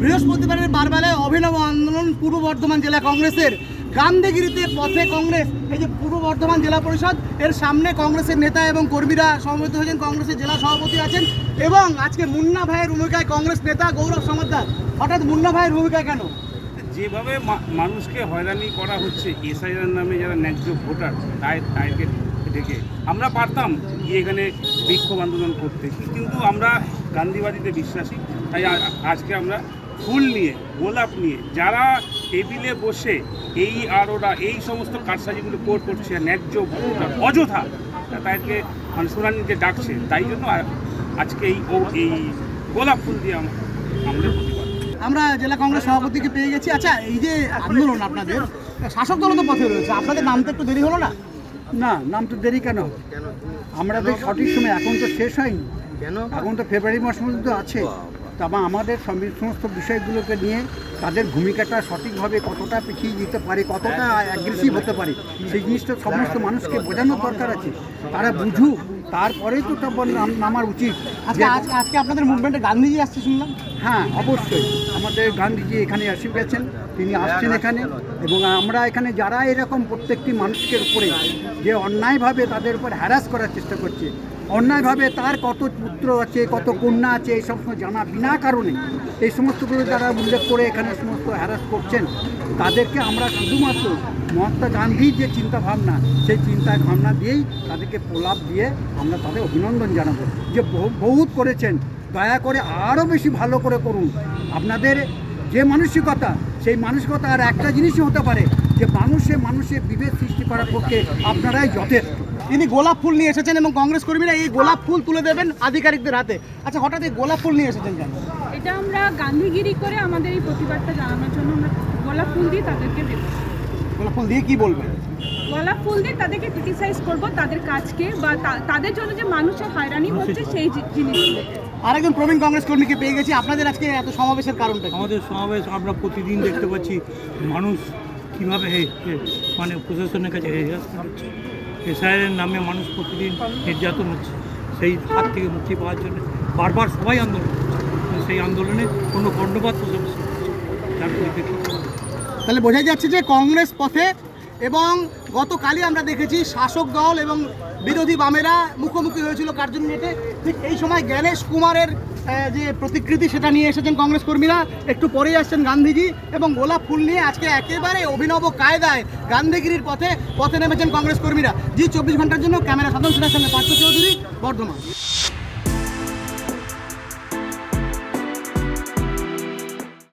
বৃহস্পতিবারের বারবেলায় অভিনব আন্দোলন পূর্ব বর্ধমান জেলা কংগ্রেসের গান্ধীগিরিতে পথে কংগ্রেস। এই যে পূর্ব বর্ধমান জেলা পরিষদ এর সামনে কংগ্রেসের নেতা এবং কর্মীরা সমবেত হয়েছেন, কংগ্রেসের জেলা সভাপতি আছেন এবং আজকে মুন্না ভাইয়ের ভূমিকায় কংগ্রেস নেতা গৌরব সমাদ্দার। হঠাৎ মুন্না ভাইয়ের ভূমিকা কেন? যেভাবে মানুষকে হয়রানি করা হচ্ছে এসআইআর নামে যারা ন্যায্য ভোটার তাদেরকে ডেকে আমরা পারতাম গিয়ে এখানে বিক্ষোভ আন্দোলন করতে, কিন্তু আমরা গান্ধীবাদীতে বিশ্বাসী। তাই আজকে আমরা ফুল নিয়ে, গোলাপ নিয়ে, যারা টেবিলে বসে এই আর ওরা এই সমস্ত কারসাজিগুলো করছে ন্যায্য ভোটার অযথা তাদেরকে মানে শুনানিতে ডাকছে, তাই জন্য আজকে এই গোলাপ ফুল দিয়ে আমাদের প্রতিবাদ। আমরা জেলা কংগ্রেস সভাপতিকে পেয়ে গেছি। আচ্ছা, এই যে আন্দোলন আপনাদের শাসক দল তো পথে রয়েছে, আপনাদের নামতে একটু দেরি হলো না? না, নাম তো দেরি কেন? আমরা তো সঠিক সময়, এখন তো শেষ হয়নি, এখন তো ফেব্রুয়ারি মাস পর্যন্ত আছে। তবে আমাদের সমস্ত বিষয়গুলোকে নিয়ে তাদের ভূমিকাটা সঠিকভাবে কতটা পিছিয়ে দিতে পারে, কতটা অ্যাগ্রেসিভ হতে পারে, সেই জিনিসটা সমস্ত মানুষকে বোঝানোর দরকার আছে। তারা বুঝুক, তারপরেই তো নামার উচিত। আজকে আপনাদের মুভমেন্টে গান্ধীজি আসছে শুনলাম। হ্যাঁ, অবশ্যই আমাদের গান্ধীজি এখানে এসে গেছেন, তিনি আসছেন এখানে, এবং আমরা এখানে যারা এরকম প্রত্যেকটি মানুষের উপরে যে অন্যায়ভাবে তাদের উপর হ্যারাস করার চেষ্টা করছে, অন্যায়ভাবে তার কত পুত্র আছে, কত কন্যা আছে, এই সমস্ত জানা বিনা কারণে এই সমস্তগুলো যারা উল্লেখ করে এখানে সমস্ত হ্যারাস করছেন, তাদেরকে আমরা শুধুমাত্র মহাত্মা গান্ধীর যে চিন্তাভাবনা, সেই চিন্তা ভাবনা দিয়েই তাদেরকে প্রলাপ দিয়ে আমরা তাদের অভিনন্দন জানাবো যে বহুত করেছেন, দয়া করে আরও বেশি ভালো করে করুন। আপনাদের যে মানসিকতা, সেই মানসিকতা আর একটা জিনিসই হতে পারে যে মানুষের বিভেদ সৃষ্টি করার পক্ষে আপনারাই যথেষ্ট। তিনি গোলাপ ফুল নিয়ে এসেছেন এবং কংগ্রেস কর্মীরা এই গোলাপ ফুল তুলে দেবেন আধিকারিকদের হাতে। আচ্ছা, হঠাৎ এই গোলাপ ফুল নিয়ে এসেছেন কেন? এটা আমরা গান্ধীগিরি করে আমাদের এই প্রতিবাদটা জানানোর জন্য আমরা গোলাপ ফুল দিয়ে তাদেরকে দেব। গোলাপ ফুল দিয়ে কি বলবেন? গোলাপ ফুল দিয়ে তাদেরকে ক্রিটিসাইজ করব, তাদের কাজকে বা তাদের জন্য যে মানুষের হয়রানি হচ্ছে সেই জিনিসগুলো। আরেকজন প্রবীণ কংগ্রেস কর্মীকে পেয়ে গেছি। আপনাদের আজকে এত সমাবেশের কারণটা? আমাদের সমাবেশ আমরা প্রতিদিন দেখতে পাচ্ছি মানুষ কীভাবে মানে প্রশাসনের কাছে হেরাসমেন্ট হচ্ছে, এসআইআরের নামে মানুষ প্রতিদিন নির্যাতন হচ্ছে। সেই হাত থেকে মুক্তি পাওয়ার জন্য বারবার সবাই আন্দোলন করছে, সেই আন্দোলনে কোনো কর্ণপাত প্রশাসন করছে, যার পরিপ্রেক্ষিতে তাহলে বোঝা যাচ্ছে যে কংগ্রেস পথে। এবং গতকালই আমরা দেখেছি শাসক দল এবং বিরোধী বামেরা মুখোমুখি হয়েছিল কার্জন-গেটে। ঠিক এই সময় জ্ঞানেশ কুমারের যে প্রতিকৃতি সেটা নিয়ে এসেছেন কংগ্রেস কর্মীরা, একটু পরেই আসছেন গান্ধীজি এবং গোলাপ ফুল নিয়ে আজকে একেবারে অভিনব কায়দায় গান্ধীগিরির পথে নেমেছেন কংগ্রেস কর্মীরা। জি 24 ঘন্টার জন্য ক্যামেরা সাধন সেনার সঙ্গে পার্থ চৌধুরী, বর্ধমান।